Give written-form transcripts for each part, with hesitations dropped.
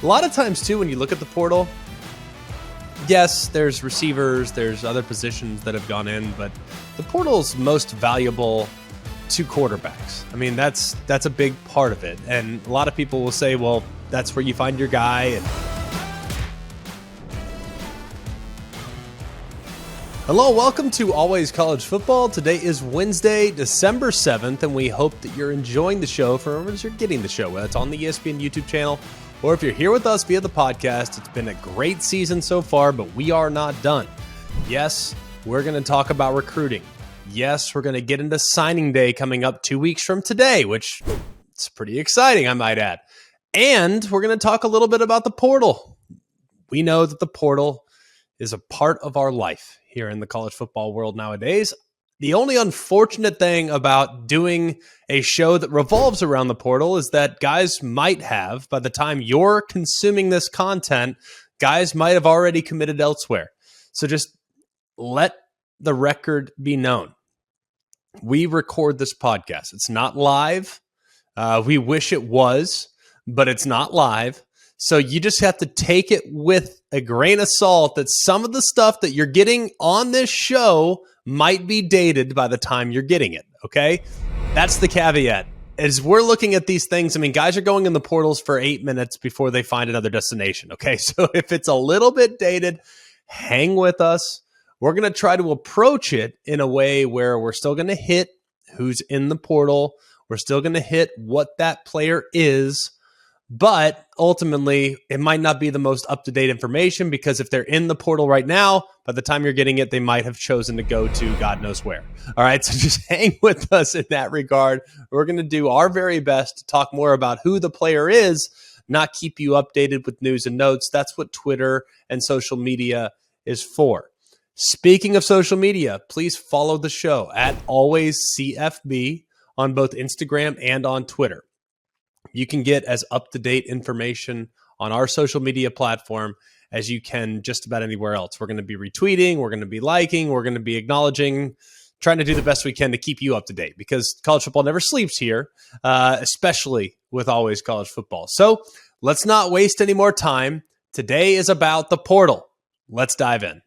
A lot of times, too, when you look at the portal, yes, there's receivers, there's other positions that have gone in, but the portal's most valuable to quarterbacks. I mean, that's a big part of it. And a lot of people will say, well, that's where you find your guy. And hello, welcome to Always College Football. Today is Wednesday, December 7th, and we hope that you're enjoying the show for wherever you're getting the show, whether it's on the ESPN YouTube channel or if you're here with us via the podcast. It's been a great season so far, but we are not done. Yes, we're going to talk about recruiting. Yes, we're going to get into signing day coming up 2 weeks from today, which is pretty exciting, I might add. And we're going to talk a little bit about the portal. We know that the portal is a part of our life here in the college football world nowadays. The only unfortunate thing about doing a show that revolves around the portal is that guys might have, by the time you're consuming this content, guys might have already committed elsewhere. So just let the record be known. We record this podcast. It's not live. We wish it was, but it's not live. So you just have to take it with a grain of salt that some of the stuff that you're getting on this show might be dated by the time you're getting it, okay? That's the caveat. As we're looking at these things, I mean, guys are going in the portals for 8 minutes before they find another destination, okay? So if it's a little bit dated, hang with us. We're going to try to approach it in a way where we're still going to hit who's in the portal. We're still going to hit what that player is. But ultimately, it might not be the most up-to-date information because if they're in the portal right now, by the time you're getting it, they might have chosen to go to God knows where. All right, so just hang with us in that regard. We're going to do our very best to talk more about who the player is, not keep you updated with news and notes. That's what Twitter and social media is for. Speaking of social media, please follow the show at AlwaysCFB on both Instagram and on Twitter. You can get as up-to-date information on our social media platform as you can just about anywhere else. We're going to be retweeting, we're going to be liking, we're going to be acknowledging, trying to do the best we can to keep you up to date because college football never sleeps here, especially with Always College Football. So let's not waste any more time. Today is about the portal. Let's dive in.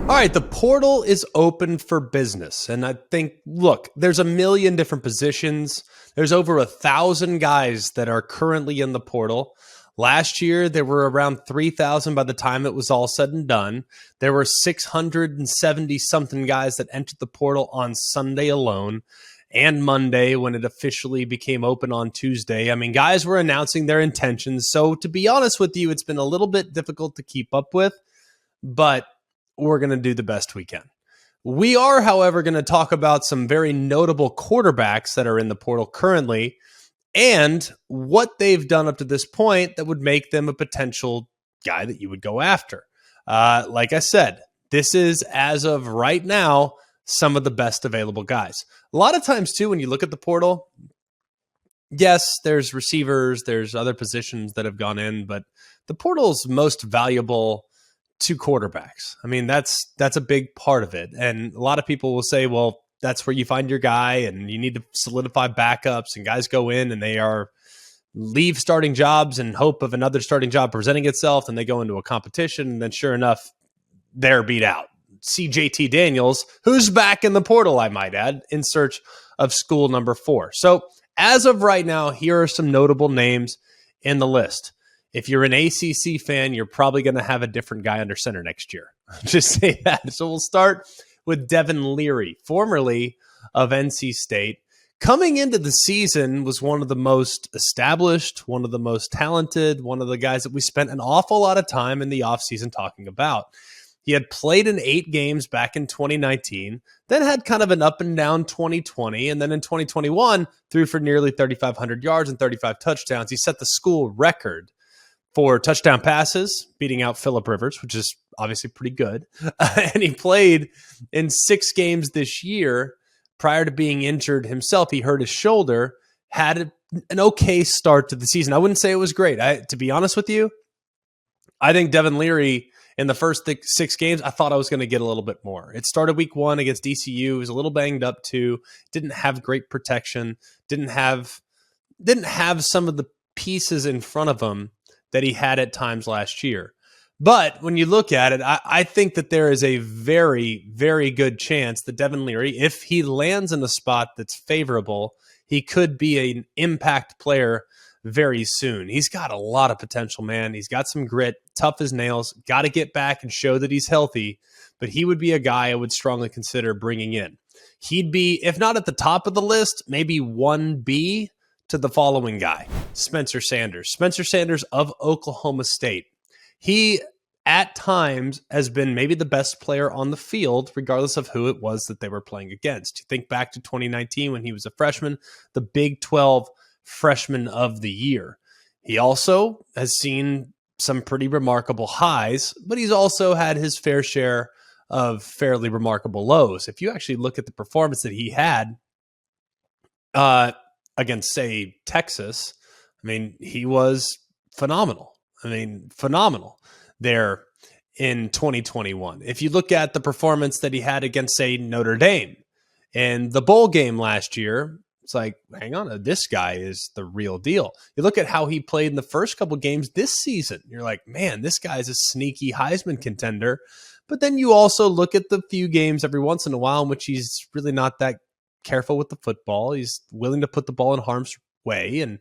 All right, the portal is open for business. And I think, look, there's a million different positions. There's over 1,000 guys that are currently in the portal. Last year, there were around 3,000 by the time it was all said and done. There were 670-something guys that entered the portal on Sunday alone and Monday when it officially became open on Tuesday. I mean, guys were announcing their intentions. So to be honest with you, it's been a little bit difficult to keep up with, but we're going to do the best we can. We are, however, going to talk about some very notable quarterbacks that are in the portal currently and what they've done up to this point that would make them a potential guy that you would go after. Like I said, this is, as of right now, some of the best available guys. A lot of times, too, when you look at the portal, yes, there's receivers, there's other positions that have gone in, but the portal's most valuable to quarterbacks. I mean, that's a big part of it. And a lot of people will say, well, that's where you find your guy and you need to solidify backups, and guys go in and they leave starting jobs in hope of another starting job presenting itself, and they go into a competition, and then sure enough, they're beat out. CJT Daniels, who's back in the portal, I might add, in search of school number 4. So as of right now, here are some notable names in the list. If you're an ACC fan, you're probably going to have a different guy under center next year. Just say that. So we'll start with Devin Leary, formerly of NC State. Coming into the season was one of the most established, one of the most talented, one of the guys that we spent an awful lot of time in the offseason talking about. He had played in 8 games back in 2019, then had kind of an up and down 2020, and then in 2021 threw for nearly 3,500 yards and 35 touchdowns. He set the school record for touchdown passes, beating out Phillip Rivers, which is obviously pretty good. And he played in 6 games this year. Prior to being injured himself, he hurt his shoulder, had an okay start to the season. I wouldn't say it was great. To be honest with you, I think Devin Leary, in the first 6 games, I thought I was going to get a little bit more. It started week 1 against DCU. It was a little banged up too. Didn't have great protection. Didn't have didn't have some of the pieces in front of him that he had at times last year. But when you look at it, I think that there is a very, very good chance that Devin Leary, if he lands in a spot that's favorable, he could be an impact player very soon. He's got a lot of potential, man. He's got some grit, tough as nails, got to get back and show that he's healthy. But he would be a guy I would strongly consider bringing in. He'd be, if not at the top of the list, maybe 1B to the following guy, Spencer Sanders. Spencer Sanders of Oklahoma State. He, at times, has been maybe the best player on the field, regardless of who it was that they were playing against. You think back to 2019 when he was a freshman, the Big 12 Freshman of the Year. He also has seen some pretty remarkable highs, but he's also had his fair share of fairly remarkable lows. If you actually look at the performance that he had against, say, Texas, I mean, he was phenomenal. Phenomenal there in 2021. If you look at the performance that he had against, say, Notre Dame in the bowl game last year, it's like, hang on, this guy is the real deal. You look at how he played in the first couple games this season. You're like, man, this guy's a sneaky Heisman contender. But then you also look at the few games every once in a while in which he's really not that careful with the football. He's willing to put the ball in harm's way, and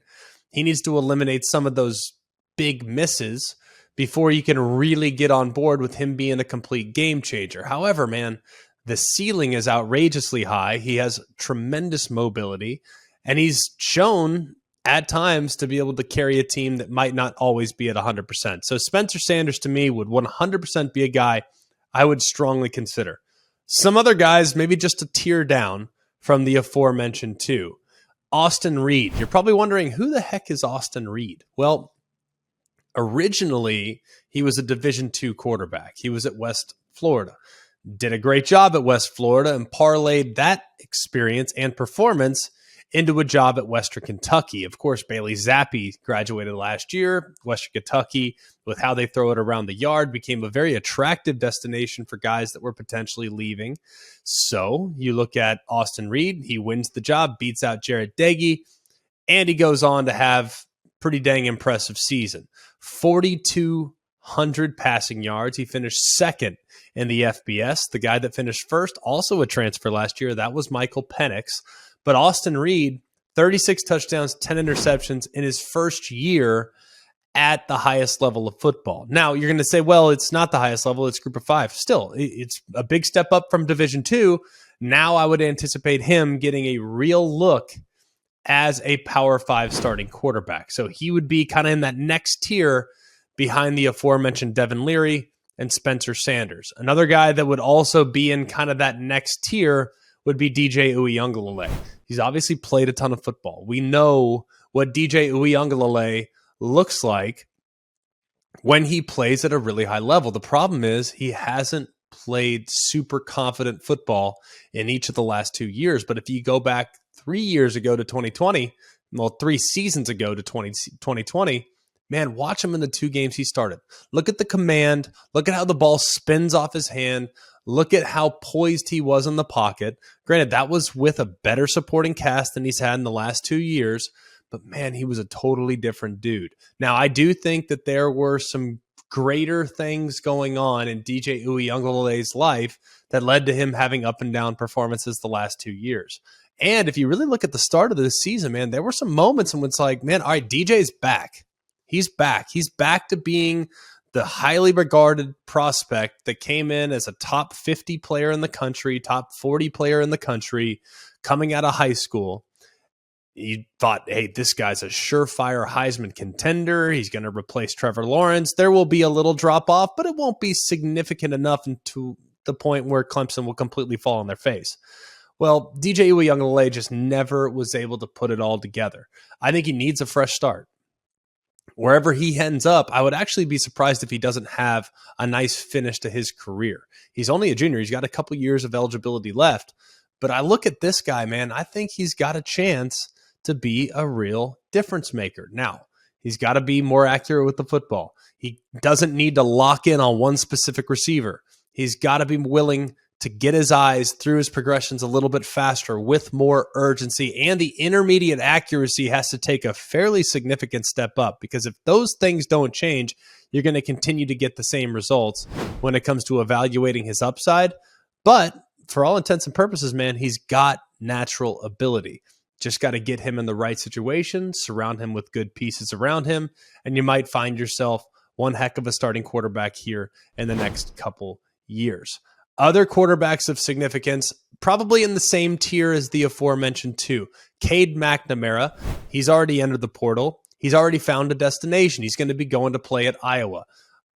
he needs to eliminate some of those big misses before you can really get on board with him being a complete game changer. However, man, the ceiling is outrageously high. He has tremendous mobility, and he's shown at times to be able to carry a team that might not always be at 100%. So Spencer Sanders, to me, would 100% be a guy I would strongly consider. Some other guys, maybe just a tier down from the aforementioned two. Austin Reed. You're probably wondering, who the heck is Austin Reed? Well, originally, he was a Division II quarterback. He was at West Florida. Did a great job at West Florida and parlayed that experience and performance into a job at Western Kentucky. Of course, Bailey Zappi graduated last year. Western Kentucky, with how they throw it around the yard, became a very attractive destination for guys that were potentially leaving. So you look at Austin Reed, he wins the job, beats out Jarrett Deggy, and he goes on to have pretty dang impressive season. 4,200 passing yards. He finished second in the FBS. The guy that finished first, also a transfer last year, that was Michael Penix. But Austin Reed, 36 touchdowns, 10 interceptions in his first year at the highest level of football. Now, you're going to say, well, it's not the highest level, it's Group of Five. Still, it's a big step up from Division II. Now I would anticipate him getting a real look as a Power 5 starting quarterback. So he would be kind of in that next tier behind the aforementioned Devin Leary and Spencer Sanders. Another guy that would also be in kind of that next tier would be DJ Uiagalelei. He's obviously played a ton of football. We know what DJ Uiagalelei looks like when he plays at a really high level. The problem is he hasn't played super confident football in each of the last 2 years. But if you go back 3 years ago to 2020, well, 3 seasons ago to 2020, man, watch him in the 2 games he started. Look at the command. Look at how the ball spins off his hand. Look at how poised he was in the pocket. Granted, that was with a better supporting cast than he's had in the last 2 years. But, man, he was a totally different dude. Now, I do think that there were some greater things going on in DJ Uiagalelei's life that led to him having up and down performances the last 2 years. And if you really look at the start of this season, man, there were some moments in which it's like, man, all right, DJ's back. He's back. He's back to being the highly regarded prospect that came in as a top 50 player in the country, top 40 player in the country, coming out of high school. You thought, hey, this guy's a surefire Heisman contender. He's going to replace Trevor Lawrence. There will be a little drop off, but it won't be significant enough to the point where Clemson will completely fall on their face. Well, DJ Uiagalelei just never was able to put it all together. I think he needs a fresh start. Wherever he ends up, I would actually be surprised if he doesn't have a nice finish to his career. He's only a junior. He's got a couple years of eligibility left. But I look at this guy, man, I think he's got a chance to be a real difference maker. Now, he's got to be more accurate with the football. He doesn't need to lock in on one specific receiver. He's got to be willing to get his eyes through his progressions a little bit faster with more urgency, and the intermediate accuracy has to take a fairly significant step up, because if those things don't change, you're going to continue to get the same results when it comes to evaluating his upside. But for all intents and purposes, man, he's got natural ability. Just got to get him in the right situation, surround him with good pieces around him, and you might find yourself one heck of a starting quarterback here in the next couple years. Other quarterbacks of significance, probably in the same tier as the aforementioned two. Cade McNamara, he's already entered the portal. He's already found a destination. He's going to be going to play at Iowa.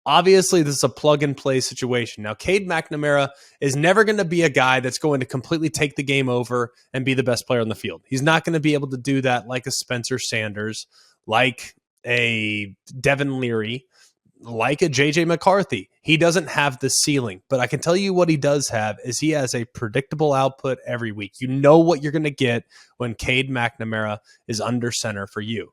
Obviously, this is a plug-and-play situation. Now, Cade McNamara is never going to be a guy that's going to completely take the game over and be the best player on the field. He's not going to be able to do that like a Spencer Sanders, like a Devin Leary, like a JJ McCarthy. He doesn't have the ceiling, but I can tell you what he does have is he has a predictable output every week. You know what you're going to get when Cade McNamara is under center for you.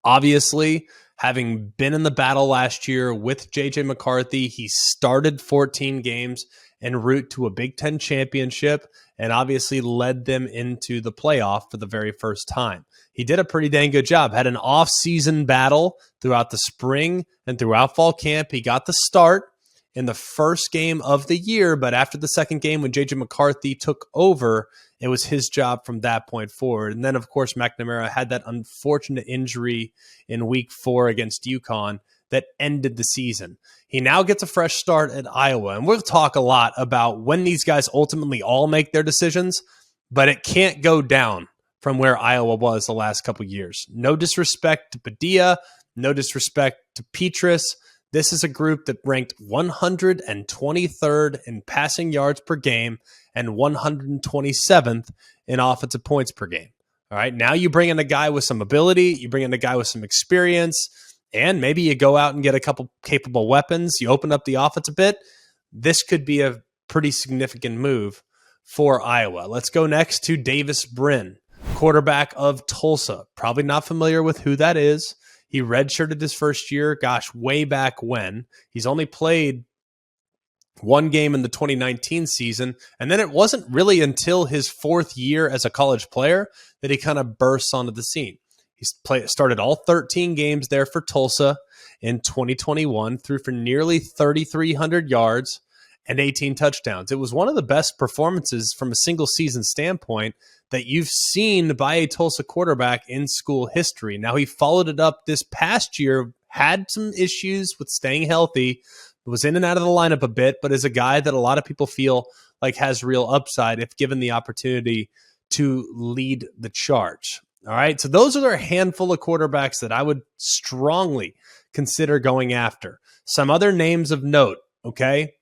Obviously, having been in the battle last year with JJ McCarthy, he started 14 games en route to a Big Ten championship and obviously led them into the playoff for the very first time. He did a pretty dang good job. Had an off-season battle throughout the spring and throughout fall camp. He got the start in the first game of the year, but after the second game when JJ McCarthy took over, it was his job from that point forward. And then, of course, McNamara had that unfortunate injury in week 4 against UConn that ended the season. He now gets a fresh start at Iowa, and we'll talk a lot about when these guys ultimately all make their decisions, but it can't go down from where Iowa was the last couple years. No disrespect to Padilla, no disrespect to Petrus. This is a group that ranked 123rd in passing yards per game and 127th in offensive points per game. All right, now you bring in a guy with some ability, you bring in a guy with some experience, and maybe you go out and get a couple capable weapons. You open up the offense a bit. This could be a pretty significant move for Iowa. Let's go next to Davis Brin, quarterback of Tulsa. Probably not familiar with who that is. He redshirted his first year, way back when. He's only played one game in the 2019 season, and then it wasn't really until his 4th year as a college player that he kind of bursts onto the scene. He started all 13 games there for Tulsa in 2021, threw for nearly 3,300 yards and 18 touchdowns. It was one of the best performances from a single season standpoint that you've seen by a Tulsa quarterback in school history. Now, he followed it up this past year, had some issues with staying healthy, was in and out of the lineup a bit, but is a guy that a lot of people feel like has real upside if given the opportunity to lead the charge. All right, so those are a handful of quarterbacks that I would strongly consider going after. Some other names of note, okay?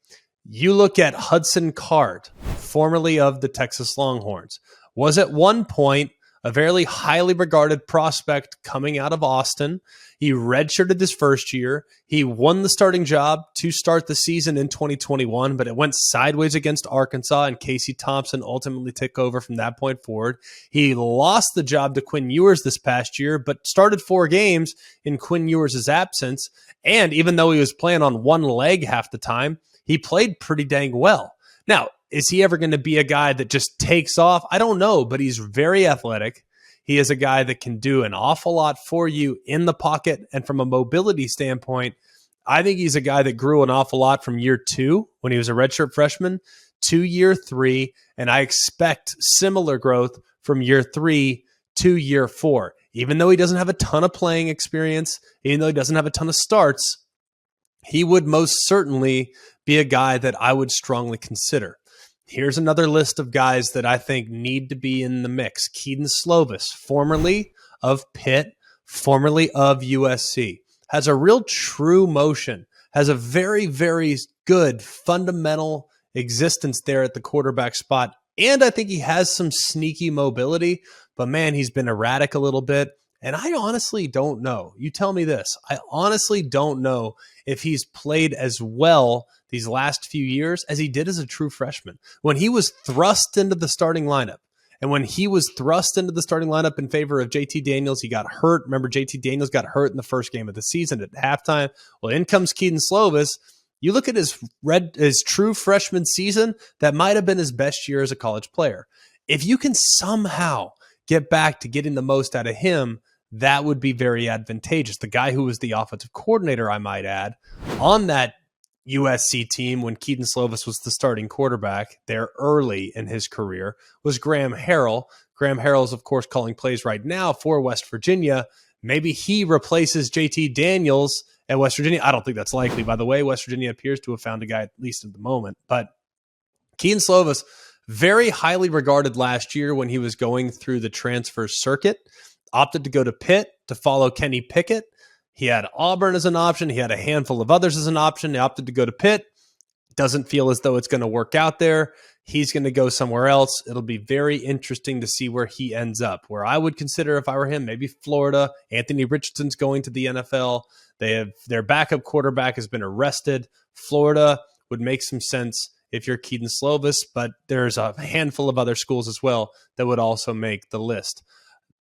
You look at Hudson Card, formerly of the Texas Longhorns, was at one point a very highly regarded prospect coming out of Austin. He redshirted his first year. He won the starting job to start the season in 2021, but it went sideways against Arkansas, and Casey Thompson ultimately took over from that point forward. He lost the job to Quinn Ewers this past year, but started 4 games in Quinn Ewers' absence, and even though he was playing on one leg half the time, he played pretty dang well. Now, is he ever going to be a guy that just takes off? I don't know, but he's very athletic. He is a guy that can do an awful lot for you in the pocket. And from a mobility standpoint, I think he's a guy that grew an awful lot from year 2 when he was a redshirt freshman to year 3. And I expect similar growth from year 3 to year 4. Even though he doesn't have a ton of playing experience, even though he doesn't have a ton of starts, he would most certainly be a guy that I would strongly consider. Here's another list of guys that I think need to be in the mix. Kedon Slovis, formerly of Pitt, formerly of USC, has a real true motion, has a very, very good fundamental existence there at the quarterback spot. And I think he has some sneaky mobility, but man, he's been erratic a little bit. And I honestly don't know. You tell me this. I honestly don't know if he's played as well these last few years as he did as a true freshman. When he was thrust into the starting lineup, and when he was thrust into the starting lineup in favor of JT Daniels, he got hurt. Remember, JT Daniels got hurt in the first game of the season at halftime. Well, in comes Kedon Slovis, You look at his true freshman season, that might have been his best year as a college player. If you can somehow get back to getting the most out of him, that would be very advantageous. The guy who was the offensive coordinator, I might add, on that USC team when Kedon Slovis was the starting quarterback there early in his career was Graham Harrell. Graham Harrell is, of course, calling plays right now for West Virginia. Maybe he replaces JT Daniels at West Virginia. I don't think that's likely, by the way. West Virginia appears to have found a guy, at least at the moment. But Kedon Slovis, very highly regarded last year when he was going through the transfer circuit, opted to go to Pitt to follow Kenny Pickett. He had Auburn as an option. He had a handful of others as an option. He opted to go to Pitt. Doesn't feel as though it's going to work out there. He's going to go somewhere else. It'll be very interesting to see where he ends up. Where I would consider, if I were him, maybe Florida. Anthony Richardson's going to the NFL. Their backup quarterback has been arrested. Florida would make some sense if you're Kedon Slovis, but there's a handful of other schools as well that would also make the list.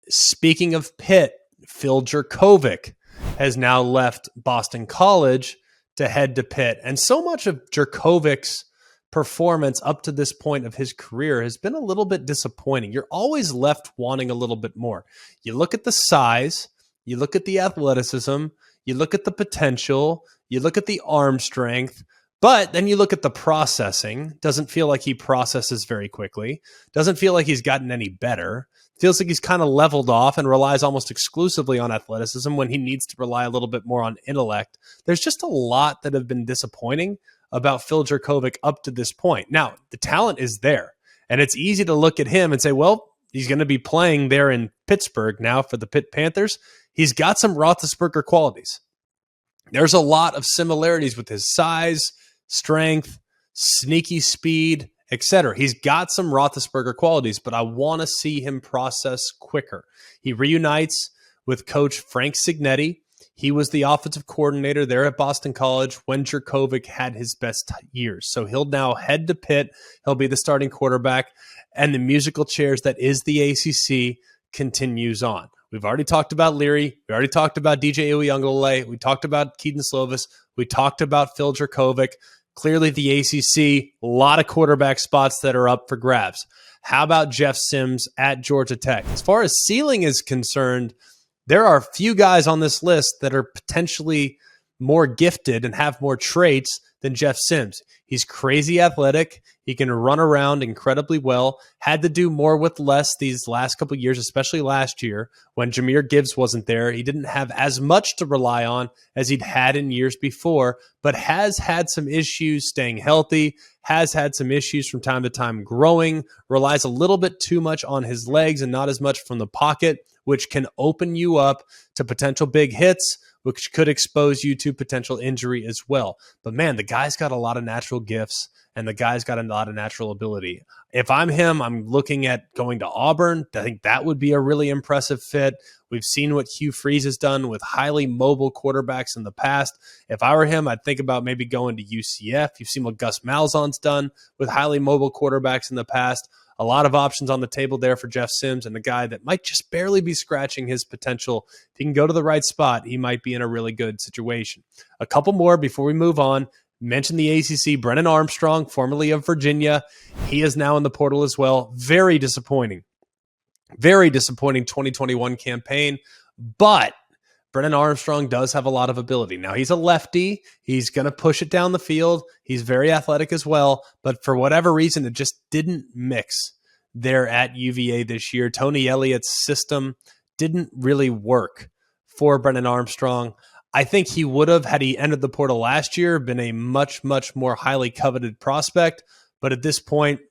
Speaking of Pitt, Phil Jurkovic has now left Boston College to head to Pitt. And so much of Jurkovic's performance up to this point of his career has been a little bit disappointing. You're always left wanting a little bit more. You look at the size, you look at the athleticism, you look at the potential, you look at the arm strength, but then you look at the processing. Doesn't feel like he processes very quickly. Doesn't feel like he's gotten any better. Feels like he's kind of leveled off and relies almost exclusively on athleticism when he needs to rely a little bit more on intellect. There's just a lot that have been disappointing about Phil Jurkovic up to this point. Now, the talent is there, and it's easy to look at him and say, well, he's going to be playing there in Pittsburgh now for the Pitt Panthers. He's got some Roethlisberger qualities. There's a lot of similarities with his size, strength, sneaky speed, etc. He's got some Roethlisberger qualities, but I want to see him process quicker. He reunites with coach Frank Cignetti. He was the offensive coordinator there at Boston College when Jurkovic had his best years. So he'll now head to Pitt. He'll be the starting quarterback, and the musical chairs that is the ACC continues on. We've already talked about Leary. We already talked about DJ Uiagalelei. We talked about Kedon Slovis. We talked about Phil Jurkovic. Clearly, the ACC, a lot of quarterback spots that are up for grabs. How about Jeff Sims at Georgia Tech? As far as ceiling is concerned, there are a few guys on this list that are potentially more gifted and have more traits than Jeff Sims. He's crazy athletic. He can run around incredibly well. Had to do more with less these last couple of years, especially last year when Jahmyr Gibbs wasn't there. He didn't have as much to rely on as he'd had in years before, but has had some issues staying healthy, has had some issues from time to time growing, relies a little bit too much on his legs and not as much from the pocket, which can open you up to potential big hits, which could expose you to potential injury as well. But man, the guy's got a lot of natural gifts, and the guy's got a lot of natural ability. If I'm him, I'm looking at going to Auburn. I think that would be a really impressive fit. We've seen what Hugh Freeze has done with highly mobile quarterbacks in the past. If I were him, I'd think about maybe going to UCF. You've seen what Gus Malzahn's done with highly mobile quarterbacks in the past. A lot of options on the table there for Jeff Sims, and a guy that might just barely be scratching his potential. If he can go to the right spot, he might be in a really good situation. A couple more before we move on. Mention the ACC, Brennon Armstrong, formerly of Virginia. He is now in the portal as well. Very disappointing 2021 campaign, but Brennon Armstrong does have a lot of ability. Now, he's a lefty. He's going to push it down the field. He's very athletic as well, but for whatever reason, it just didn't mix there at UVA this year. Tony Elliott's system didn't really work for Brennon Armstrong. I think he would have, had he entered the portal last year, been a much, much more highly coveted prospect, but at this point,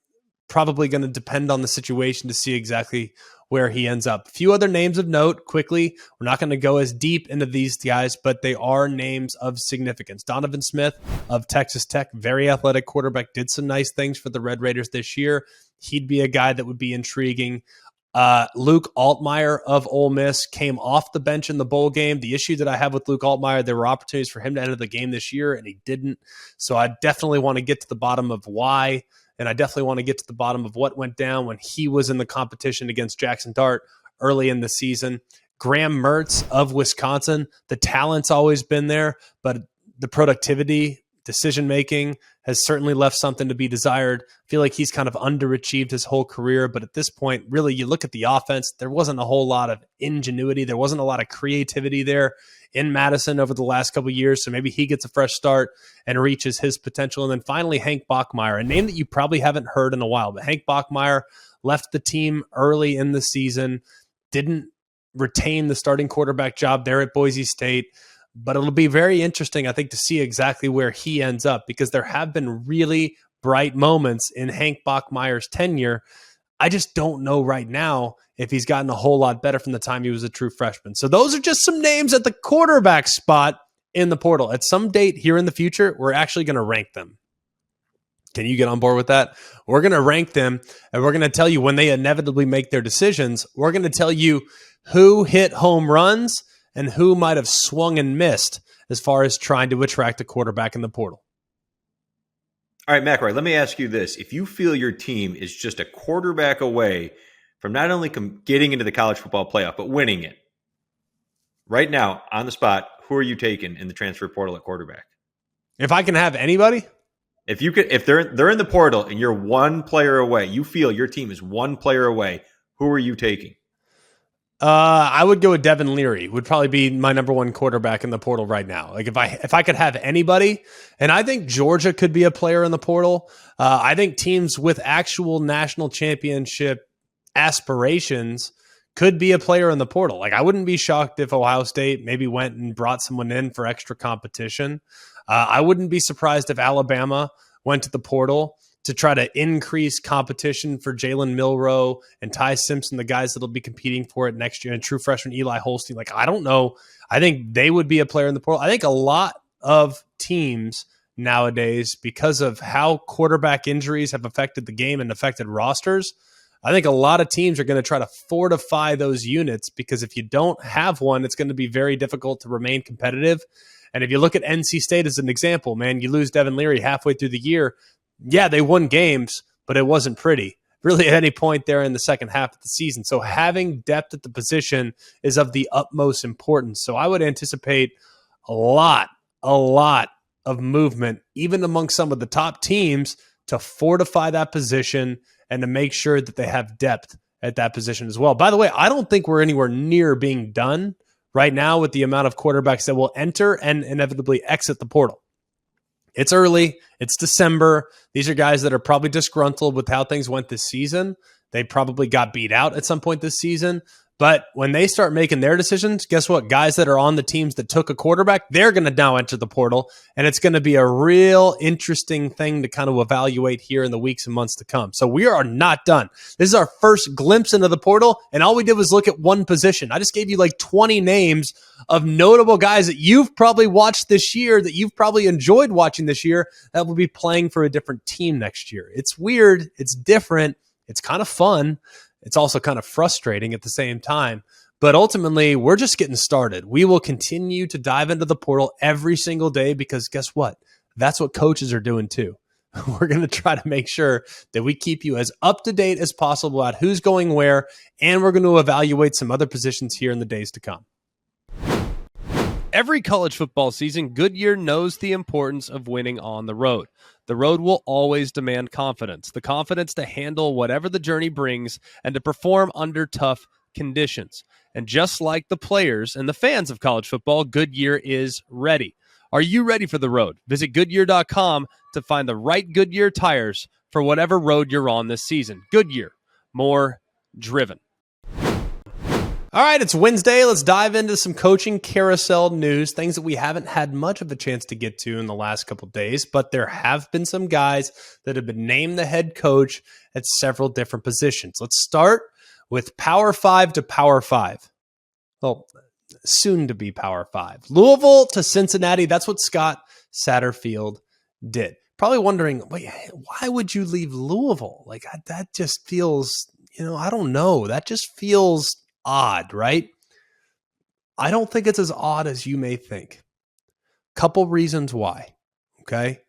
probably going to depend on the situation to see exactly where he ends up. A few other names of note quickly. We're not going to go as deep into these guys, but they are names of significance. Donovan Smith of Texas Tech, very athletic quarterback, did some nice things for the Red Raiders this year. He'd be a guy that would be intriguing. Luke Altmaier of Ole Miss came off the bench in the bowl game. The issue that I have with Luke Altmaier, there were opportunities for him to enter the game this year, and he didn't. So I definitely want to get to the bottom of why. And I definitely want to get to the bottom of what went down when he was in the competition against Jackson Dart early in the season. Graham Mertz of Wisconsin, the talent's always been there, but the productivity decision-making has certainly left something to be desired. I feel like he's kind of underachieved his whole career, but at this point, really, you look at the offense, there wasn't a whole lot of ingenuity. There wasn't a lot of creativity there in Madison over the last couple of years, so maybe he gets a fresh start and reaches his potential. And then finally, Hank Bachmeier, a name that you probably haven't heard in a while, but Hank Bachmeier left the team early in the season, didn't retain the starting quarterback job there at Boise State. But it'll be very interesting, I think, to see exactly where he ends up, because there have been really bright moments in Hank Bachmeier's tenure. I just don't know right now if he's gotten a whole lot better from the time he was a true freshman. So those are just some names at the quarterback spot in the portal. At some date here in the future, we're actually going to rank them. Can you get on board with that? We're going to rank them, and we're going to tell you when they inevitably make their decisions. We're going to tell you who hit home runs and who might have swung and missed as far as trying to attract a quarterback in the portal. All right, McElroy, let me ask you this. If you feel your team is just a quarterback away from not only getting into the college football playoff, but winning it, right now, on the spot, who are you taking in the transfer portal at quarterback? If I can have anybody? If they're in the portal and you're one player away, you feel your team is one player away, who are you taking? I would go with Devin Leary. Would probably be my number one quarterback in the portal right now. Like if I could have anybody, and I think Georgia could be a player in the portal. I think teams with actual national championship aspirations could be a player in the portal. Like I wouldn't be shocked if Ohio State maybe went and brought someone in for extra competition. I wouldn't be surprised if Alabama went to the portal to try to increase competition for Jalen Milroe and Ty Simpson, the guys that'll be competing for it next year, and true freshman Eli Holstein. Like, I don't know. I think they would be a player in the portal. I think a lot of teams nowadays, because of how quarterback injuries have affected the game and affected rosters, I think a lot of teams are going to try to fortify those units, because if you don't have one, it's going to be very difficult to remain competitive. And if you look at NC State as an example, man, you lose Devin Leary halfway through the year. Yeah, they won games, but it wasn't pretty, really, at any point there in the second half of the season. So having depth at the position is of the utmost importance. So I would anticipate a lot of movement, even among some of the top teams, to fortify that position and to make sure that they have depth at that position as well. By the way, I don't think we're anywhere near being done right now with the amount of quarterbacks that will enter and inevitably exit the portal. It's early. It's December. These are guys that are probably disgruntled with how things went this season. They probably got beat out at some point this season. But when they start making their decisions, guess what? Guys that are on the teams that took a quarterback, they're going to now enter the portal. And it's going to be a real interesting thing to kind of evaluate here in the weeks and months to come. So we are not done. This is our first glimpse into the portal. And all we did was look at one position. I just gave you like 20 names of notable guys that you've probably watched this year, that you've probably enjoyed watching this year, that will be playing for a different team next year. It's weird. It's different. It's kind of fun. It's also kind of frustrating at the same time. But ultimately, we're just getting started. We will continue to dive into the portal every single day, because guess what? That's what coaches are doing too. We're going to try to make sure that we keep you as up to date as possible about who's going where, and we're going to evaluate some other positions here in the days to come. Every college football season, Goodyear knows the importance of winning on the road. The road will always demand confidence, the confidence to handle whatever the journey brings and to perform under tough conditions. And just like the players and the fans of college football, Goodyear is ready. Are you ready for the road? Visit Goodyear.com to find the right Goodyear tires for whatever road you're on this season. Goodyear, more driven. All right, it's Wednesday. Let's dive into some coaching carousel news, things that we haven't had much of a chance to get to in the last couple of days, but there have been some guys that have been named the head coach at several different positions. Let's start with Power 5 to Power 5. Well, soon to be Power 5. Louisville to Cincinnati. That's what Scott Satterfield did. Probably wondering, wait, why would you leave Louisville? Like, that just feels, I don't know. That just feels odd, right? I don't think it's as odd as you may think. Couple reasons why. Okay.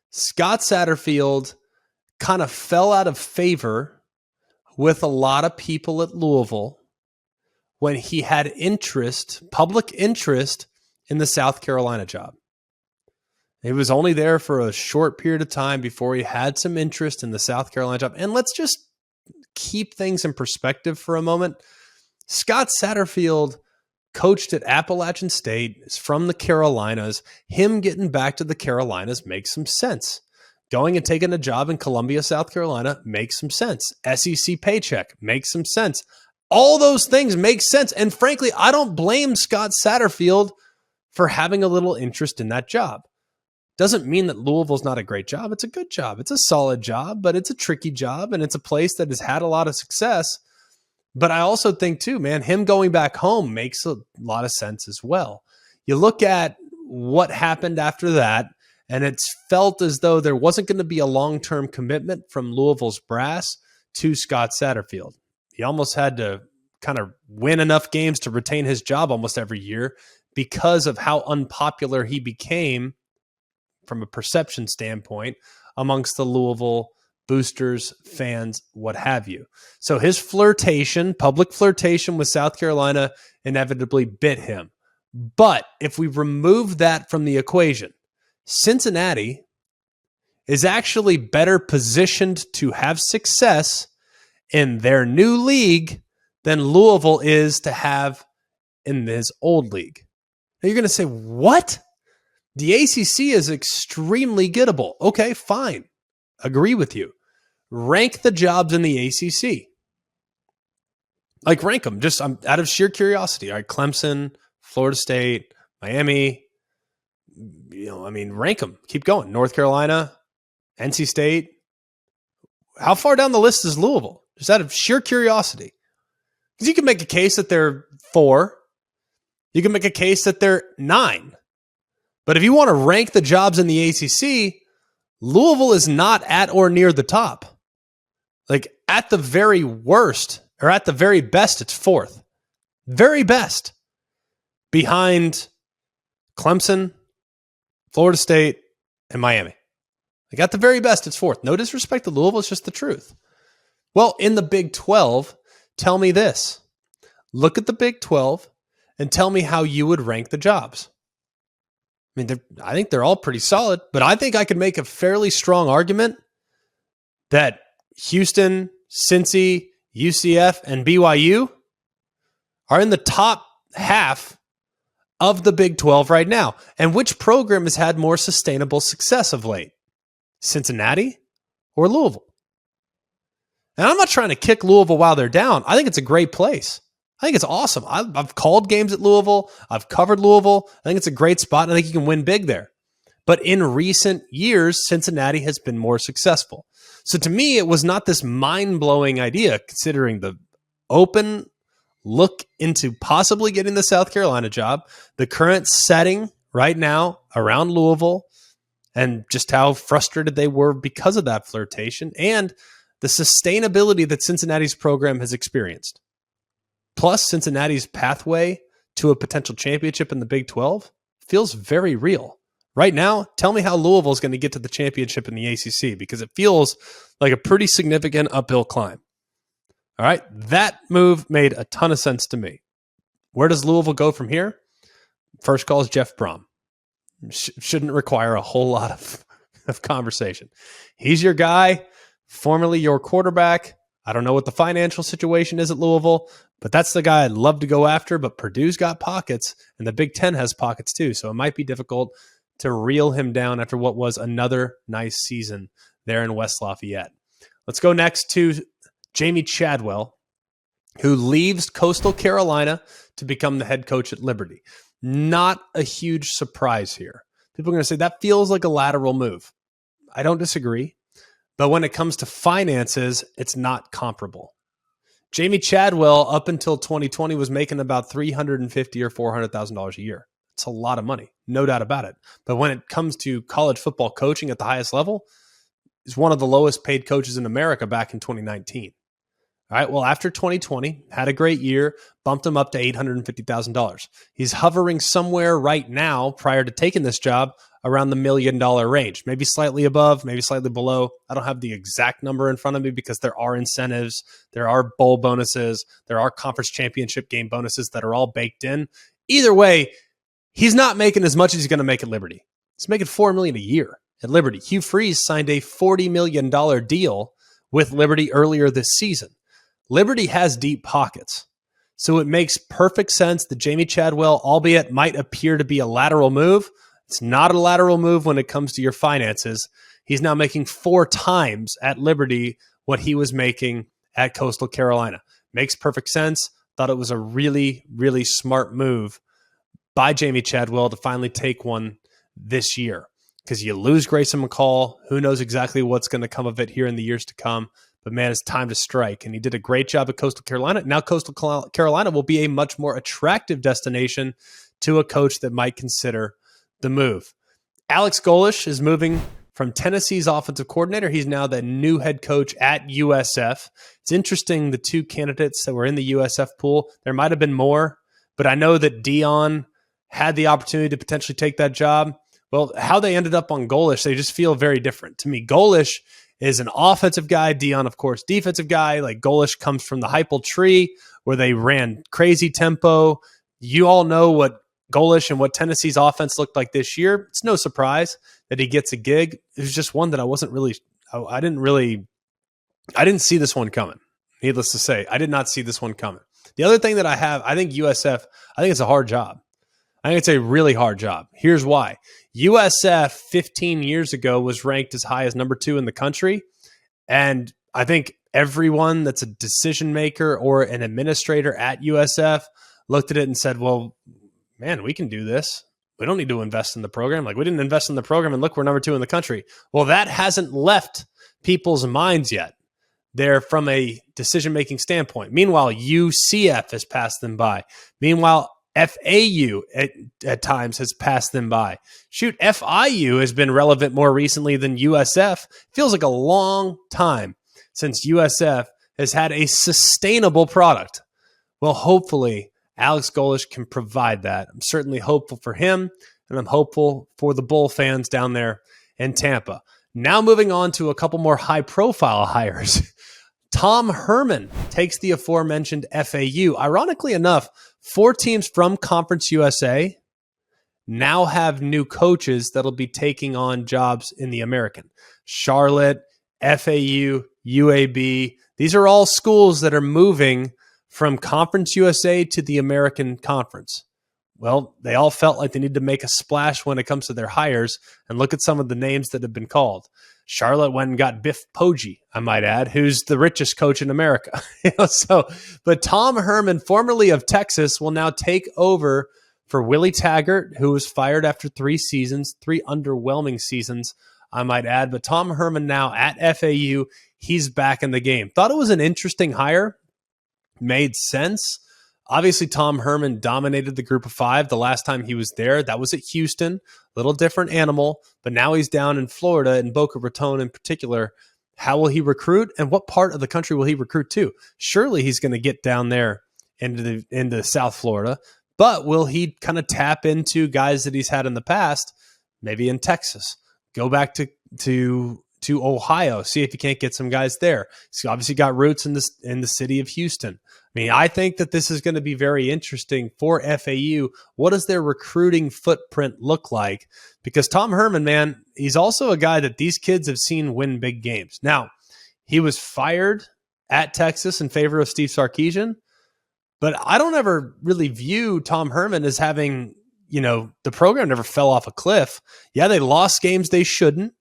Scott Satterfield kind of fell out of favor with a lot of people at Louisville when he had public interest in the South Carolina job. He was only there for a short period of time before he had some interest in the South Carolina job. And let's just keep things in perspective for a moment. Scott Satterfield coached at Appalachian State, is from the Carolinas. Him getting back to the Carolinas makes some sense. Going and taking a job in Columbia, South Carolina makes some sense. SEC paycheck makes some sense. All those things make sense. And frankly, I don't blame Scott Satterfield for having a little interest in that job. Doesn't mean that Louisville's not a great job. It's a good job. It's a solid job, but it's a tricky job, and it's a place that has had a lot of success. But I also think, too, man, him going back home makes a lot of sense as well. You look at what happened after that, and it's felt as though there wasn't going to be a long-term commitment from Louisville's brass to Scott Satterfield. He almost had to kind of win enough games to retain his job almost every year because of how unpopular he became from a perception standpoint amongst the Louisville boosters, fans, what have you. So his public flirtation with South Carolina inevitably bit him. But if we remove that from the equation, Cincinnati is actually better positioned to have success in their new league than Louisville is to have in his old league. Now you're going to say, what? The ACC is extremely gettable. Okay, fine. Agree with you. Rank the jobs in the ACC. Like, rank them. Just out of sheer curiosity. All right, Clemson, Florida State, Miami. Rank them. Keep going. North Carolina, NC State. How far down the list is Louisville? Just out of sheer curiosity. Because you can make a case that they're 4. You can make a case that they're 9. But if you want to rank the jobs in the ACC, Louisville is not at or near the top. Like, at the very worst, or at the very best, it's 4th. Very best. Behind Clemson, Florida State, and Miami. Like, at the very best, it's 4th. No disrespect to Louisville, it's just the truth. Well, in the Big 12, tell me this. Look at the Big 12 and tell me how you would rank the jobs. I think they're all pretty solid, but I think I could make a fairly strong argument that Houston, Cincy, UCF, and BYU are in the top half of the Big 12 right now. And which program has had more sustainable success of late? Cincinnati or Louisville? And I'm not trying to kick Louisville while they're down. I think it's a great place. I think it's awesome. I've called games at Louisville. I've covered Louisville. I think it's a great spot, and I think you can win big there. But in recent years, Cincinnati has been more successful. So to me, it was not this mind-blowing idea, considering the open look into possibly getting the South Carolina job, the current setting right now around Louisville, and just how frustrated they were because of that flirtation, and the sustainability that Cincinnati's program has experienced. Plus, Cincinnati's pathway to a potential championship in the Big 12 feels very real. Right now, tell me how Louisville is going to get to the championship in the ACC, because it feels like a pretty significant uphill climb. All right, that move made a ton of sense to me. Where does Louisville go from here? First call is Jeff Brom. Shouldn't require a whole lot of conversation. He's your guy, formerly your quarterback. I don't know what the financial situation is at Louisville, but that's the guy I'd love to go after. But Purdue's got pockets, and the Big Ten has pockets too. So it might be difficult to reel him down after what was another nice season there in West Lafayette. Let's go next to Jamey Chadwell, who leaves Coastal Carolina to become the head coach at Liberty. Not a huge surprise here. People are going to say that feels like a lateral move. I don't disagree. But when it comes to finances, it's not comparable. Jamey Chadwell, up until 2020, was making about $350,000 or $400,000 a year. It's a lot of money, no doubt about it. But when it comes to college football coaching at the highest level, he's one of the lowest paid coaches in America back in 2019. All right, well, after 2020, had a great year, bumped him up to $850,000. He's hovering somewhere right now, prior to taking this job, around the $1 million range, maybe slightly above, maybe slightly below. I don't have the exact number in front of me because there are incentives, there are bowl bonuses, there are conference championship game bonuses that are all baked in. Either way, he's not making as much as he's going to make at Liberty. He's making $4 million a year at Liberty. Hugh Freeze signed a $40 million deal with Liberty earlier this season. Liberty has deep pockets, so it makes perfect sense that Jamey Chadwell, albeit might appear to be a lateral move, it's not a lateral move when it comes to your finances. He's now making 4 times at Liberty what he was making at Coastal Carolina. Makes perfect sense. Thought it was a really, really smart move by Jamey Chadwell to finally take one this year, because you lose Grayson McCall. Who knows exactly what's going to come of it here in the years to come. But, man, it's time to strike. And he did a great job at Coastal Carolina. Now Coastal Carolina will be a much more attractive destination to a coach that might consider the move. Alex Golesh is moving from Tennessee's offensive coordinator. He's now the new head coach at USF. It's interesting, the 2 candidates that were in the USF pool, there might have been more, but I know that Dion had the opportunity to potentially take that job. Well, how they ended up on Golesh, they just feel very different. To me, Golesh is an offensive guy. Dion, of course, defensive guy. Like, Golesh comes from the Heupel tree where they ran crazy tempo. You all know what Golesh and what Tennessee's offense looked like this year. It's no surprise that he gets a gig. It was just one that I didn't see this one coming. Needless to say, I did not see this one coming. The other thing that I think USF, I think it's a hard job. I think it's a really hard job. Here's why. USF 15 years ago was ranked as high as number 2 in the country. And I think everyone that's a decision maker or an administrator at USF looked at it and said, well, man, we can do this. We don't need to invest in the program. Like, we didn't invest in the program and look, we're number 2 in the country. Well, that hasn't left people's minds yet. They're from a decision-making standpoint. Meanwhile, UCF has passed them by. Meanwhile, FAU at times has passed them by. Shoot, FIU has been relevant more recently than USF. Feels like a long time since USF has had a sustainable product. Well, hopefully, Alex Golesh can provide that. I'm certainly hopeful for him, and I'm hopeful for the Bull fans down there in Tampa. Now moving on to a couple more high-profile hires. Tom Herman takes the aforementioned FAU. Ironically enough, 4 teams from Conference USA now have new coaches that'll be taking on jobs in the American. Charlotte, FAU, UAB. These are all schools that are moving from Conference USA to the American Conference. Well, they all felt like they needed to make a splash when it comes to their hires, and look at some of the names that have been called. Charlotte went and got Biff Poggi, I might add, who's the richest coach in America. But Tom Herman, formerly of Texas, will now take over for Willie Taggart, who was fired after 3 seasons, 3 underwhelming seasons, I might add. But Tom Herman now at FAU, he's back in the game. Thought it was an interesting hire. Made sense. Obviously, Tom Herman dominated the group of 5 the last time he was there. That was at Houston, little different animal, but now he's down in Florida, in Boca Raton in particular. How will he recruit, and what part of the country will he recruit to? Surely he's going to get down there into South Florida, but will he kind of tap into guys that he's had in the past, maybe in Texas? Go back to Ohio, see if he can't get some guys there. He's obviously got roots in the city of Houston. I mean, I think that this is going to be very interesting for FAU. What does their recruiting footprint look like? Because Tom Herman, man, he's also a guy that these kids have seen win big games. Now, he was fired at Texas in favor of Steve Sarkisian, but I don't ever really view Tom Herman as having, the program never fell off a cliff. Yeah, they lost games they shouldn't.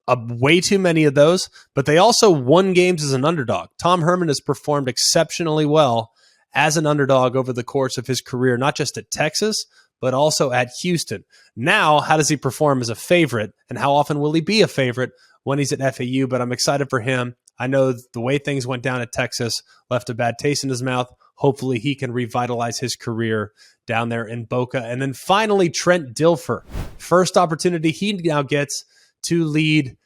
Way too many of those, but they also won games as an underdog. Tom Herman has performed exceptionally well as an underdog over the course of his career, not just at Texas, but also at Houston. Now, how does he perform as a favorite, and how often will he be a favorite when he's at FAU? But I'm excited for him. I know the way things went down at Texas left a bad taste in his mouth. Hopefully he can revitalize his career down there in Boca. And then finally, Trent Dilfer. First opportunity he now gets to lead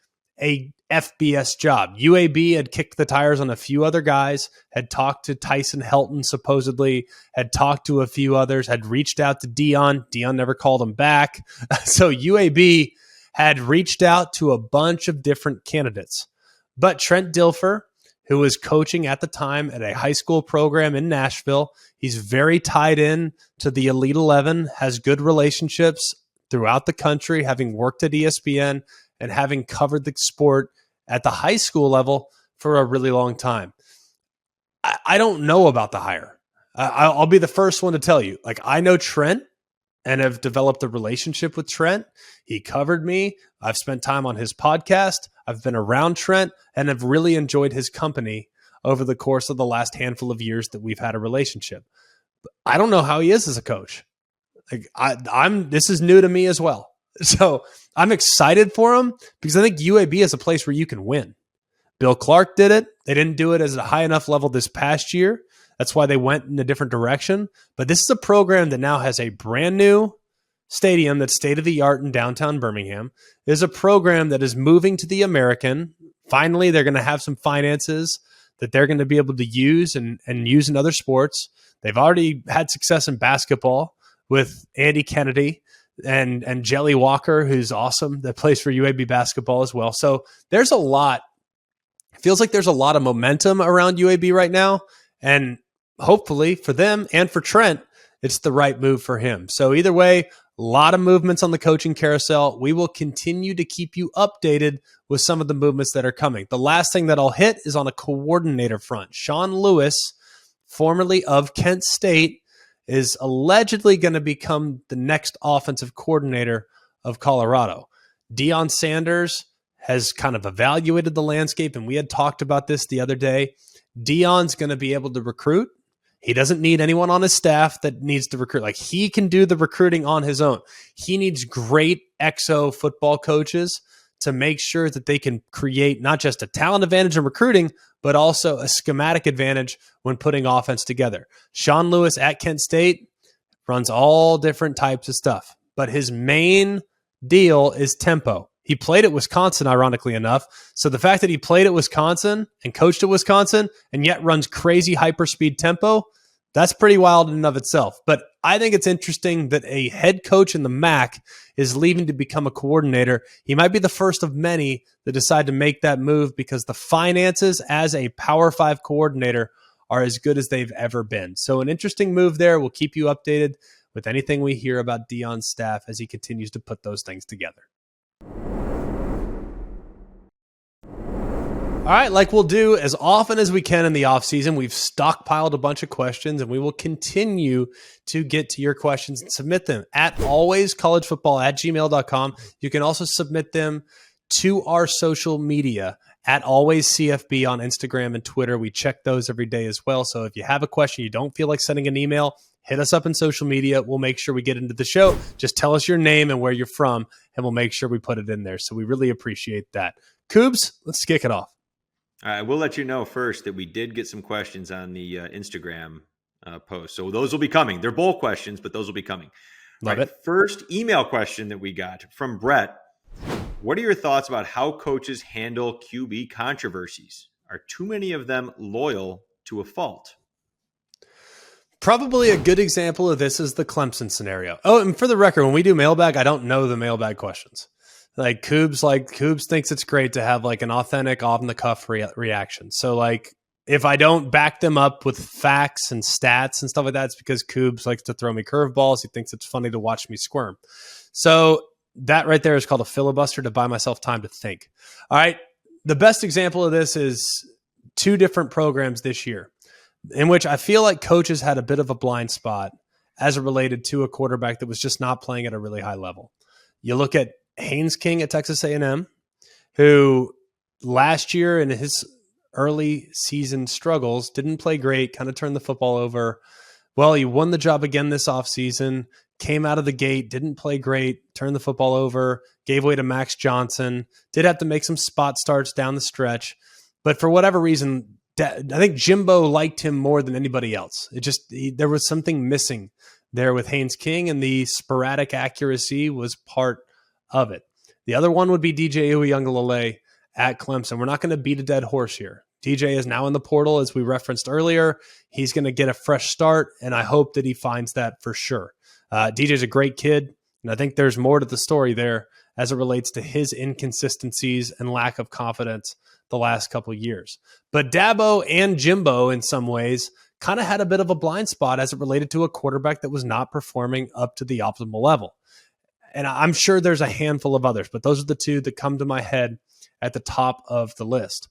a FBS job. UAB had kicked the tires on a few other guys, had talked to Tyson Helton supposedly, had talked to a few others, had reached out to Dion. Dion never called him back. So UAB had reached out to a bunch of different candidates. But Trent Dilfer, who was coaching at the time at a high school program in Nashville, he's very tied in to the Elite 11, has good relationships throughout the country, having worked at ESPN and having covered the sport at the high school level for a really long time. I don't know about the hire. I'll be the first one to tell you. Like, I know Trent and have developed a relationship with Trent. He covered me. I've spent time on his podcast. I've been around Trent and have really enjoyed his company over the course of the last handful of years that we've had a relationship. But I don't know how he is as a coach. Like, this is new to me as well. So I'm excited for him because I think UAB is a place where you can win. Bill Clark did it. They didn't do it at a high enough level this past year. That's why they went in a different direction. But this is a program that now has a brand new stadium that's state-of-the-art in downtown Birmingham. There's a program that is moving to the American. Finally, they're going to have some finances that they're going to be able to use and use in other sports. They've already had success in basketball with Andy Kennedy and Jelly Walker, who's awesome, that plays for UAB basketball as well. So there's a lot. It feels like there's a lot of momentum around UAB right now. And hopefully for them and for Trent, it's the right move for him. So either way, a lot of movements on the coaching carousel. We will continue to keep you updated with some of the movements that are coming. The last thing that I'll hit is on a coordinator front. Sean Lewis, formerly of Kent State, is allegedly going to become the next offensive coordinator of Colorado. Deion Sanders has kind of evaluated the landscape, and we had talked about this the other day. Deion's going to be able to recruit. He doesn't need anyone on his staff that needs to recruit. Like, he can do the recruiting on his own. He needs great exo football coaches to make sure that they can create not just a talent advantage in recruiting, but also a schematic advantage when putting offense together. Sean Lewis at Kent State runs all different types of stuff, but his main deal is tempo. He played at Wisconsin, ironically enough. So the fact that he played at Wisconsin and coached at Wisconsin and yet runs crazy hyperspeed tempo, that's pretty wild in and of itself. But I think it's interesting that a head coach in the MAC is leaving to become a coordinator. He might be the first of many that decide to make that move because the finances as a Power 5 coordinator are as good as they've ever been. So an interesting move there. We'll keep you updated with anything we hear about Deion's staff as he continues to put those things together. All right, like we'll do as often as we can in the offseason, we've stockpiled a bunch of questions, and we will continue to get to your questions and submit them at alwayscollegefootball@gmail.com. You can also submit them to our social media at alwayscfb on Instagram and Twitter. We check those every day as well. So if you have a question, you don't feel like sending an email, hit us up in social media. We'll make sure we get into the show. Just tell us your name and where you're from, and we'll make sure we put it in there. So we really appreciate that. Coobs, let's kick it off. I will let you know first that we did get some questions on the Instagram post. So those will be coming. They're bowl questions, but those will be coming. Love it. First email question that we got from Brett. What are your thoughts about how coaches handle QB controversies? Are too many of them loyal to a fault? Probably a good example of this is the Clemson scenario. Oh, and for the record, when we do mailbag, I don't know the mailbag questions. Coobs thinks it's great to have like an authentic off the cuff reaction. So like if I don't back them up with facts and stats and stuff like that, it's because Coobs likes to throw me curveballs. He thinks it's funny to watch me squirm. So that right there is called a filibuster to buy myself time to think. All right. The best example of this is two different programs this year in which I feel like coaches had a bit of a blind spot as it related to a quarterback that was just not playing at a really high level. You look at Haynes King at Texas A&M, who last year in his early season struggles didn't play great, kind of turned the football over. Well, he won the job again this offseason, came out of the gate, didn't play great, turned the football over, gave way to Max Johnson, did have to make some spot starts down the stretch. But for whatever reason, I think Jimbo liked him more than anybody else. There was something missing there with Haynes King, and the sporadic accuracy was part of it. The other one would be DJ Uiagalelei at Clemson. We're not going to beat a dead horse here. DJ is now in the portal, as we referenced earlier. He's going to get a fresh start, and I hope that he finds that for sure. DJ's a great kid, and I think there's more to the story there as it relates to his inconsistencies and lack of confidence the last couple of years. But Dabo and Jimbo, in some ways, kind of had a bit of a blind spot as it related to a quarterback that was not performing up to the optimal level. And I'm sure there's a handful of others, but those are the two that come to my head at the top of the list.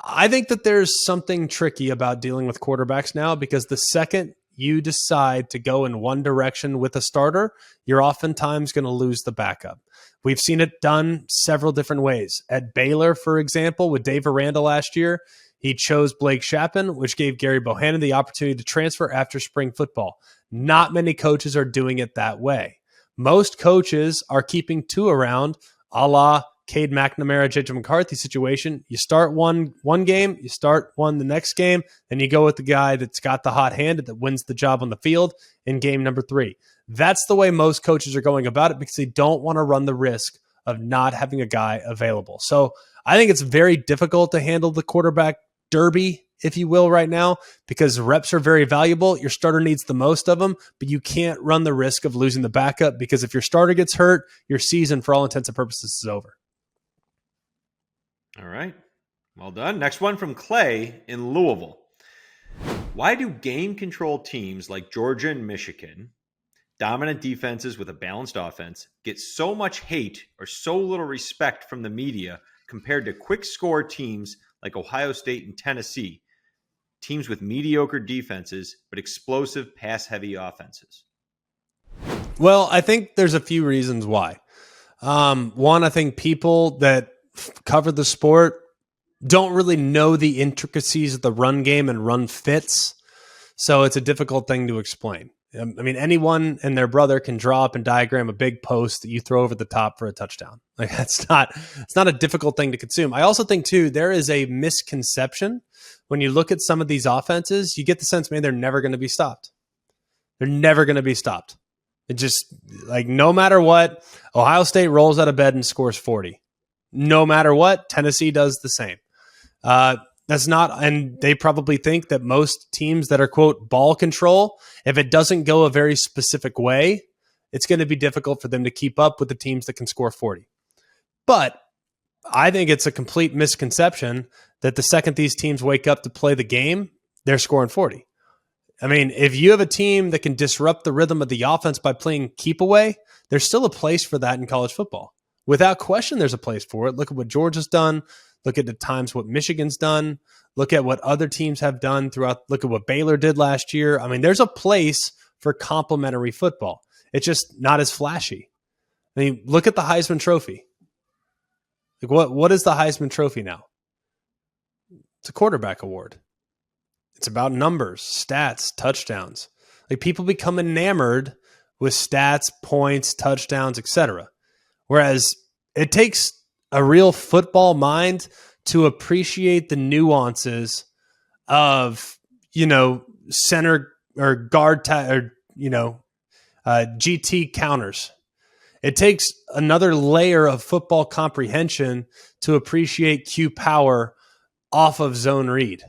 I think that there's something tricky about dealing with quarterbacks now, because the second you decide to go in one direction with a starter, you're oftentimes going to lose the backup. We've seen it done several different ways. At Baylor, for example, with Dave Aranda last year, he chose Blake Shapen, which gave Gary Bohannon the opportunity to transfer after spring football. Not many coaches are doing it that way. Most coaches are keeping two around, a la Cade McNamara, JJ McCarthy situation. You start one game, you start one the next game, and you go with the guy that's got the hot hand that wins the job on the field in game number 3. That's the way most coaches are going about it, because they don't want to run the risk of not having a guy available. So I think it's very difficult to handle the quarterback derby, if you will, right now, because reps are very valuable. Your starter needs the most of them, but you can't run the risk of losing the backup, because if your starter gets hurt, your season, for all intents and purposes, is over. All right. Well done. Next one from Clay in Louisville. Why do game control teams like Georgia and Michigan, dominant defenses with a balanced offense, get so much hate or so little respect from the media compared to quick score teams like Ohio State and Tennessee, teams with mediocre defenses but explosive pass-heavy offenses? Well, I think there's a few reasons why. One, I think people that cover the sport don't really know the intricacies of the run game and run fits, so it's a difficult thing to explain. I mean, anyone and their brother can draw up and diagram a big post that you throw over the top for a touchdown. Like, it's not a difficult thing to consume. I also think, too, there is a misconception. When you look at some of these offenses, you get the sense, man, they're never going to be stopped. They're never going to be stopped. It just, like, no matter what, Ohio State rolls out of bed and scores 40. No matter what, Tennessee does the same. That's not, and they probably think that most teams that are, quote, ball control, if it doesn't go a very specific way, it's going to be difficult for them to keep up with the teams that can score 40. But I think it's a complete misconception that the second these teams wake up to play the game, they're scoring 40. I mean, if you have a team that can disrupt the rhythm of the offense by playing keep away, there's still a place for that in college football. Without question, there's a place for it. Look at what Georgia's done. Look at the times what Michigan's done. Look at what other teams have done throughout. Look at what Baylor did last year. I mean, there's a place for complementary football. It's just not as flashy. I mean, look at the Heisman Trophy. Like, what is the Heisman Trophy now? It's a quarterback award. It's about numbers, stats, touchdowns. Like, people become enamored with stats, points, touchdowns, etc. Whereas it takes a real football mind to appreciate the nuances of, center or guard GT counters. It takes another layer of football comprehension to appreciate Q power off of zone read.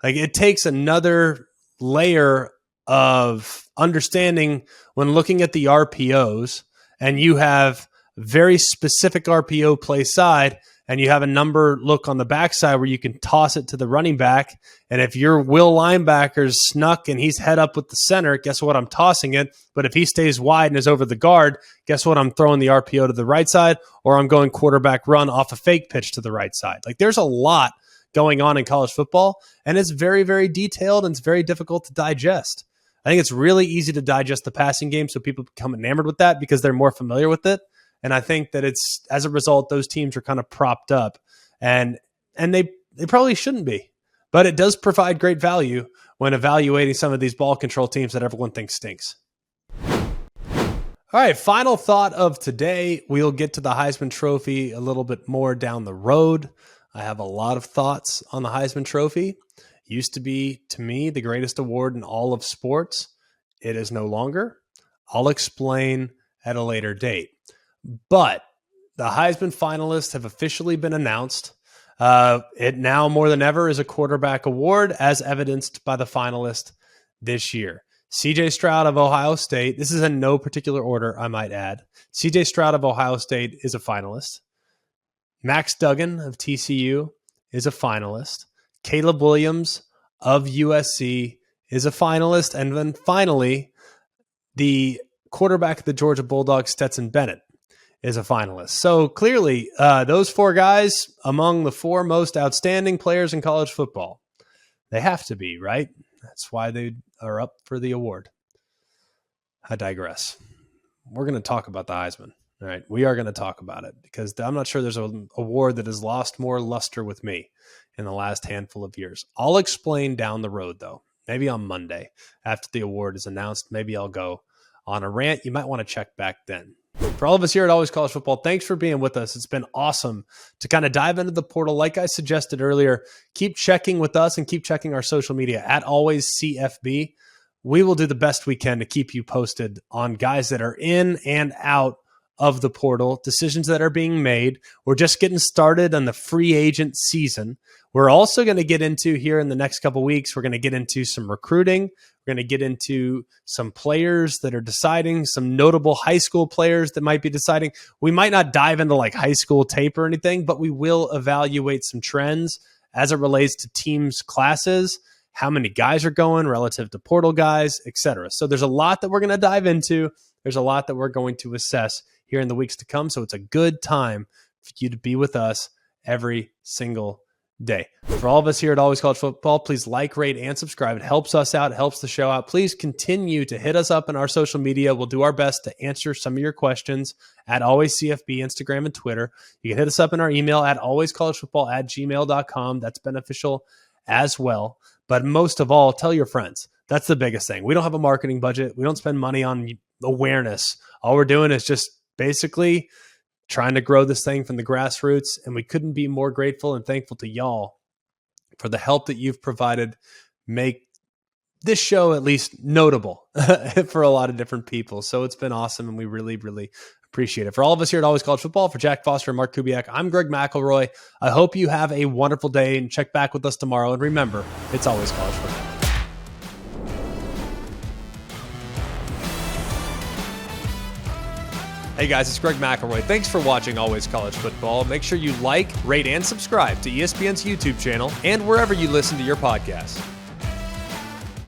Like, it takes another layer of understanding when looking at the RPOs, and you have very specific RPO play side, and you have a number look on the backside where you can toss it to the running back. And if your will linebacker's snuck and he's head up with the center, guess what? I'm tossing it. But if he stays wide and is over the guard, guess what? I'm throwing the RPO to the right side, or I'm going quarterback run off a fake pitch to the right side. Like, there's a lot going on in college football, and it's very, very detailed, and it's very difficult to digest. I think it's really easy to digest the passing game, so people become enamored with that because they're more familiar with it. And I think that it's, as a result, those teams are kind of propped up, and they probably shouldn't be. But it does provide great value when evaluating some of these ball control teams that everyone thinks stinks. All right, final thought of today. We'll get to the Heisman Trophy a little bit more down the road. I have a lot of thoughts on the Heisman Trophy. It used to be, to me, the greatest award in all of sports. It is no longer. I'll explain at a later date. But the Heisman finalists have officially been announced. It now more than ever is a quarterback award, as evidenced by the finalist this year. C.J. Stroud of Ohio State. This is in no particular order, I might add. C.J. Stroud of Ohio State is a finalist. Max Duggan of TCU is a finalist. Caleb Williams of USC is a finalist. And then finally, the quarterback of the Georgia Bulldogs, Stetson Bennett, is a finalist. So clearly, those four guys among the four most outstanding players in college football. They have to be, right? That's why they are up for the award. I digress. We're going to talk about the Heisman. All right, we are going to talk about it because I'm not sure there's an award that has lost more luster with me in the last handful of years. I'll explain down the road, though. Maybe on Monday after the award is announced. Maybe I'll go on a rant. You might want to check back then. For all of us here at Always College Football, thanks for being with us. It's been awesome to kind of dive into the portal. Like I suggested earlier, keep checking with us and keep checking our social media at Always CFB. We will do the best we can to keep you posted on guys that are in and out of the portal, decisions that are being made. We're just getting started on the free agent season. We're also going to get into here in the next couple of weeks, we're going to get into some recruiting. We're going to get into some players that are deciding, some notable high school players that might be deciding. We might not dive into like high school tape or anything, but we will evaluate some trends as it relates to teams' classes, how many guys are going relative to portal guys, etc. So there's a lot that we're going to dive into. There's a lot that we're going to assess here in the weeks to come. So it's a good time for you to be with us every single day. For all of us here at Always College Football, please like, rate, and subscribe. It helps us out. It helps the show out. Please continue to hit us up in our social media. We'll do our best to answer some of your questions at Always CFB, Instagram, and Twitter. You can hit us up in our email at alwayscollegefootball@gmail.com. That's beneficial as well. But most of all, tell your friends. That's the biggest thing. We don't have a marketing budget. We don't spend money on awareness. All we're doing is just basically trying to grow this thing from the grassroots, and we couldn't be more grateful and thankful to y'all for the help that you've provided make this show at least notable for a lot of different people. So it's been awesome, and we really, really appreciate it. For all of us here at Always College Football, for Jack Foster and Mark Kubiak, I'm Greg McElroy. I hope you have a wonderful day, and check back with us tomorrow. And remember, it's always college football. Hey guys, it's Greg McElroy. Thanks for watching Always College Football. Make sure you like, rate, and subscribe to ESPN's YouTube channel and wherever you listen to your podcasts.